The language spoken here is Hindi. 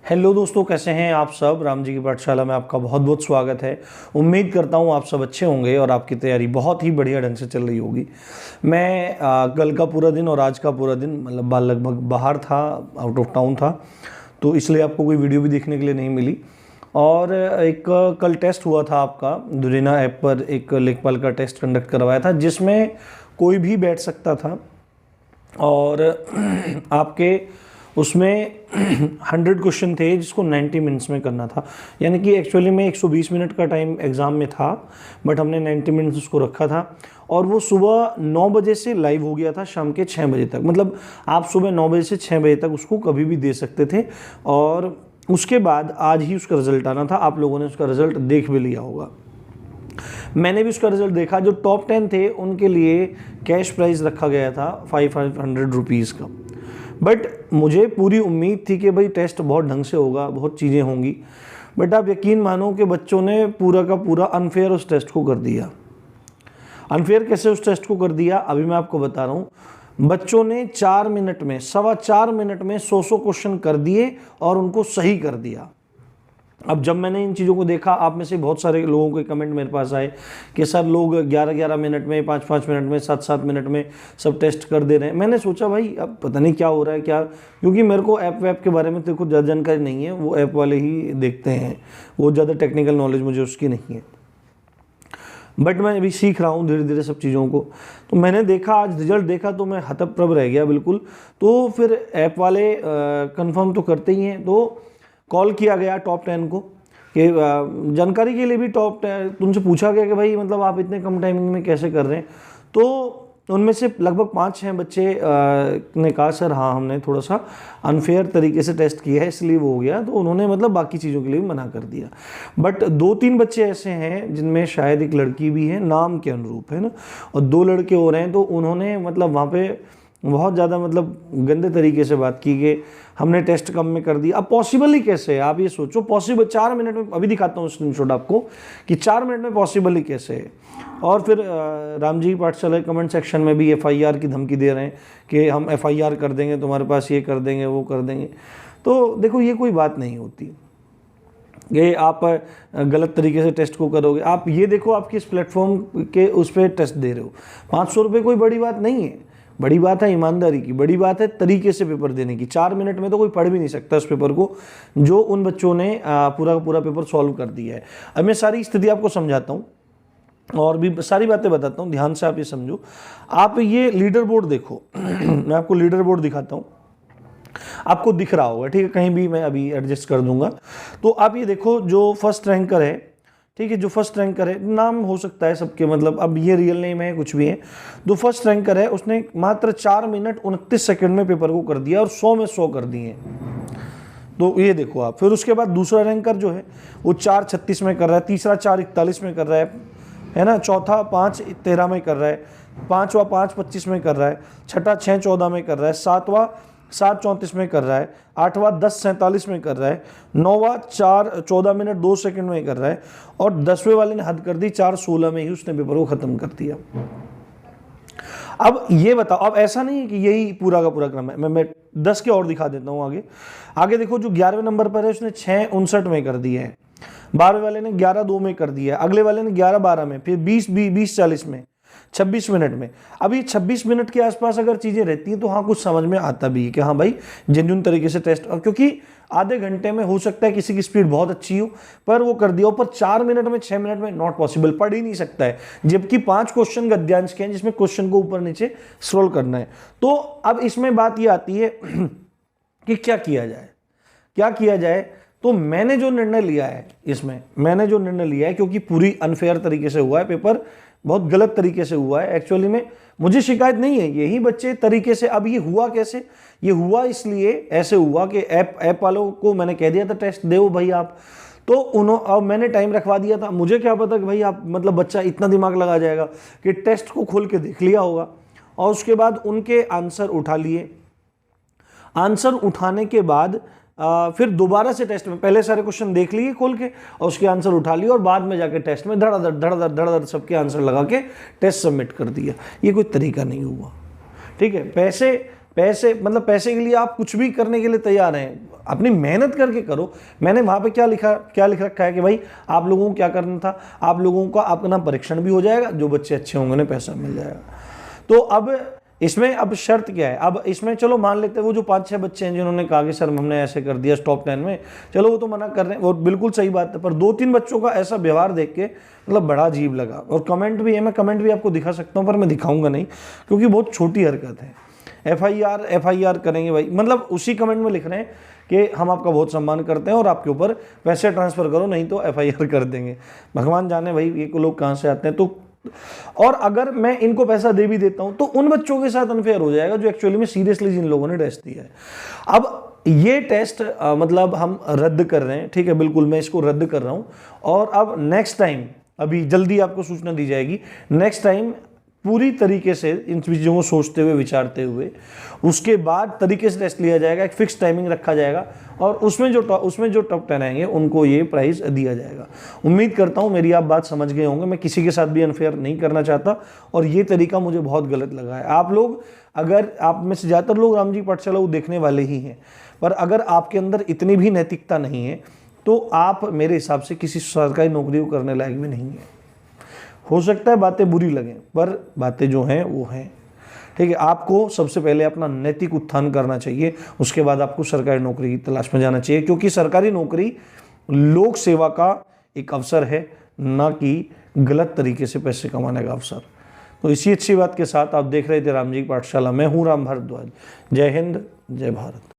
हेलो दोस्तों, कैसे हैं आप सब। राम जी की पाठशाला में आपका बहुत बहुत स्वागत है। उम्मीद करता हूं आप सब अच्छे होंगे और आपकी तैयारी बहुत ही बढ़िया ढंग से चल रही होगी। मैं कल का पूरा दिन और आज का पूरा दिन मतलब लगभग बाहर था, आउट ऑफ टाउन था, तो इसलिए आपको कोई वीडियो भी देखने के लिए नहीं मिली। और एक कल टेस्ट हुआ था आपका दुरीना ऐप पर, एक लेखपाल का टेस्ट कंडक्ट करवाया था जिसमें कोई भी बैठ सकता था और आपके उसमें 100 क्वेश्चन थे जिसको 90 मिनट्स में करना था। यानी कि एक्चुअली में 120 मिनट का टाइम एग्ज़ाम में था, बट हमने 90 मिनट्स उसको रखा था। और वो सुबह 9 बजे से लाइव हो गया था शाम के 6 बजे तक। मतलब आप सुबह 9 बजे से 6 बजे तक उसको कभी भी दे सकते थे। और उसके बाद आज ही उसका रिजल्ट आना था। आप लोगों ने उसका रिजल्ट देख भी लिया होगा। मैंने भी उसका रिजल्ट देखा। जो टॉप 10 थे उनके लिए कैश प्राइज़ रखा गया था 500 रुपीज़ का। बट मुझे पूरी उम्मीद थी कि भाई टेस्ट बहुत ढंग से होगा, बहुत चीज़ें होंगी। बट आप यकीन मानो कि बच्चों ने पूरा का पूरा अनफेयर उस टेस्ट को कर दिया। अनफेयर कैसे उस टेस्ट को कर दिया अभी मैं आपको बता रहा हूँ। बच्चों ने 4 मिनट में, 4.25 मिनट में 100 क्वेश्चन कर दिए और उनको सही कर दिया। अब जब मैंने इन चीज़ों को देखा, आप में से बहुत सारे लोगों के कमेंट मेरे पास आए कि सर लोग 11-11 मिनट में, 5-5 मिनट में, 7-7 मिनट में सब टेस्ट कर दे रहे हैं। मैंने सोचा भाई अब पता नहीं क्या हो रहा है क्या, क्योंकि मेरे को ऐप वैप के बारे में तो कुछ ज़्यादा जानकारी नहीं है, वो ऐप वाले ही देखते हैं, वो ज़्यादा टेक्निकल नॉलेज मुझे उसकी नहीं है। बट मैं अभी सीख रहा हूँ धीरे धीरे सब चीज़ों को। तो मैंने देखा, आज रिजल्ट देखा तो मैं हतप्रभ रह गया बिल्कुल। तो फिर ऐप वाले कंफर्म तो करते ही हैं, तो कॉल किया गया टॉप 10 को कि जानकारी के लिए भी टॉप 10 तुमसे पूछा गया कि भाई मतलब आप इतने कम टाइमिंग में कैसे कर रहे हैं। तो उनमें से लगभग 5-6 बच्चे ने कहा सर हाँ हमने थोड़ा सा अनफेयर तरीके से टेस्ट किया है इसलिए वो हो गया। तो उन्होंने मतलब बाकी चीज़ों के लिए भी मना कर दिया। बट 2-3 बच्चे ऐसे हैं जिनमें शायद एक लड़की भी है, नाम के अनुरूप है ना, और 2 लड़के और हैं। तो उन्होंने मतलब वहाँ पे बहुत ज़्यादा मतलब गंदे तरीके से बात की कि हमने टेस्ट कम में कर दिया। अब पॉसिबल ही कैसे है, आप ये सोचो। पॉसिबल 4 मिनट में, अभी दिखाता हूँ स्क्रीनशॉट आपको कि 4 मिनट में पॉसिबल ही कैसे है। और फिर राम जी पाठशाला कमेंट सेक्शन में भी FIR की धमकी दे रहे हैं कि हम FIR कर देंगे, तुम्हारे पास ये कर देंगे, वो कर देंगे। तो देखो ये कोई बात नहीं होती, ये आप गलत तरीके से टेस्ट को करोगे। आप ये देखो, आप किस प्लेटफॉर्म के उस पर टेस्ट दे रहे हो। 500 रुपये कोई बड़ी बात नहीं है, बड़ी बात है ईमानदारी की, बड़ी बात है तरीके से पेपर देने की। 4 मिनट में तो कोई पढ़ भी नहीं सकता उस पेपर को, जो उन बच्चों ने पूरा का पूरा पेपर सॉल्व कर दिया है। अब मैं सारी स्थिति आपको समझाता हूँ और भी सारी बातें बताता हूँ, ध्यान से आप ये समझो। आप ये लीडर बोर्ड देखो मैं आपको लीडर बोर्ड दिखाता हूँ, आपको दिख रहा होगा, ठीक है, कहीं भी मैं अभी एडजस्ट कर दूंगा। तो आप ये देखो, जो फर्स्ट रैंकर है, ठीक है, जो फर्स्ट रैंकर है, नाम हो सकता है सबके, मतलब अब ये रियल नेम है कुछ भी है। जो फर्स्ट रैंकर है उसने मात्र 4 मिनट 29 सेकंड में पेपर को कर दिया और 100 में 100 कर दिए। तो ये देखो आप। फिर उसके बाद दूसरा रैंकर जो है वो 4:36 में कर रहा है, तीसरा 4:41 में कर रहा है ना, चौथा 5:13 में कर रहा है, पांचवा 5:25 में कर रहा है, छठा 6:14 में कर रहा है, सातवां 7:34 में कर रहा है, आठवां 10:47 में कर रहा है, नौवां 4:14 मिनट 2 सेकंड में कर रहा है, और 10वें वाले ने हद कर दी, 4:16 में ही उसने पेपर को खत्म कर दिया। अब ये बताओ, अब ऐसा नहीं है कि यही पूरा का पूरा क्रम है। मैं 10 के और दिखा देता हूं आगे। आगे देखो, जो 11वें नंबर पर है उसने 6:59 में कर दिया है, 12वें वाले ने 11:02 में कर दिया है, अगले वाले ने 11:12 में, फिर 20:40 में, 26 मिनट में। अब ये 26 मिनट के आसपास अगर चीजें रहती हैं तो हाँ कुछ समझ में आता भी है कि हाँ भाई जेन्युइन तरीके से टेस्ट, क्योंकि आधे घंटे में हो सकता है किसी की स्पीड बहुत अच्छी हो पर वो कर दिया, पर 4 मिनट में 6 मिनट में नॉट पॉसिबल, पढ़ ही नहीं सकता है। जबकि 5 क्वेश्चन गद्यांश के हैं जिसमें क्वेश्चन को ऊपर नीचे स्क्रॉल करना है। तो अब इसमें बात ये आती है कि क्या किया जाए, क्या किया जाए। तो मैंने जो निर्णय लिया है इसमें, मैंने जो निर्णय लिया है, क्योंकि पूरी अनफेयर तरीके से हुआ है पेपर, बहुत गलत तरीके से हुआ है। एक्चुअली में मुझे शिकायत नहीं है, यही बच्चे तरीके से। अब ये हुआ कैसे, ये हुआ इसलिए ऐसे हुआ कि ऐप वालों को मैंने कह दिया था टेस्ट दो भाई आप, तो अब मैंने टाइम रखवा दिया था। मुझे क्या पता कि भाई आप मतलब बच्चा इतना दिमाग लगा जाएगा कि टेस्ट को खोल के देख लिया होगा और उसके बाद उनके आंसर उठा लिए। आंसर उठाने के बाद फिर दोबारा से टेस्ट में पहले सारे क्वेश्चन देख लिए खोल के और उसके आंसर उठा लिए और बाद में जाके टेस्ट में धड़ाधड़ सबके आंसर लगा के टेस्ट सबमिट कर दिया। ये कोई तरीका नहीं हुआ, ठीक है। पैसे मतलब पैसे के लिए आप कुछ भी करने के लिए तैयार हैं, अपनी मेहनत करके करो। मैंने वहाँ पे क्या लिख रखा है कि भाई आप लोगों को क्या करना था, आप लोगों का अपना परीक्षण भी हो जाएगा, जो बच्चे अच्छे होंगे उन्हें पैसा मिल जाएगा। तो अब इसमें अब शर्त क्या है, अब इसमें चलो मान लेते हैं वो जो 5-6 बच्चे हैं जिन्होंने कहा कि सर हमने ऐसे कर दिया टॉप 10 में, चलो वो तो मना कर रहे हैं, वो बिल्कुल सही बात है, पर 2-3 बच्चों का ऐसा व्यवहार देख के मतलब बड़ा अजीब लगा। और कमेंट भी है, मैं कमेंट भी आपको दिखा सकता हूँ पर मैं दिखाऊंगा नहीं क्योंकि बहुत छोटी हरकत है। FIR करेंगे भाई, मतलब उसी कमेंट में लिख रहे हैं कि हम आपका बहुत सम्मान करते हैं और आपके ऊपर पैसे ट्रांसफ़र करो नहीं तो FIR कर देंगे। भगवान जाने भाई ये लोग कहाँ से आते हैं। तो और अगर मैं इनको पैसा दे भी देता हूं तो उन बच्चों के साथ अनफेयर हो जाएगा जो एक्चुअली में सीरियसली जिन लोगों ने टेस्ट दिया है। अब ये टेस्ट मतलब हम रद्द कर रहे हैं, ठीक है, बिल्कुल मैं इसको रद्द कर रहा हूं। और अब नेक्स्ट टाइम, अभी जल्दी आपको सूचना दी जाएगी, नेक्स्ट टाइम पूरी तरीके से इन चीज़ों को सोचते हुए विचारते हुए उसके बाद तरीके से टेस्ट लिया जाएगा, एक फिक्स टाइमिंग रखा जाएगा और उसमें जो टॉप 10 आएंगे उनको ये प्राइज़ दिया जाएगा। उम्मीद करता हूँ मेरी आप बात समझ गए होंगे। मैं किसी के साथ भी अनफेयर नहीं करना चाहता और ये तरीका मुझे बहुत गलत लगा है। आप लोग, अगर आप में से ज़्यादातर लोग राम जी की पाठशाला वो देखने वाले ही हैं, पर अगर आपके अंदर इतनी भी नैतिकता नहीं है तो आप मेरे हिसाब से किसी सरकारी नौकरी को करने लायक भी नहीं है। हो सकता है बातें बुरी लगें पर बातें जो हैं वो हैं, ठीक है। आपको सबसे पहले अपना नैतिक उत्थान करना चाहिए, उसके बाद आपको सरकारी नौकरी की तलाश में जाना चाहिए, क्योंकि सरकारी नौकरी लोक सेवा का एक अवसर है, ना कि गलत तरीके से पैसे कमाने का अवसर। तो इसी अच्छी बात के साथ आप देख रहे थे राम जी की पाठशाला। मैं हूँ राम भारद्वाज। जय हिंद, जय भारत।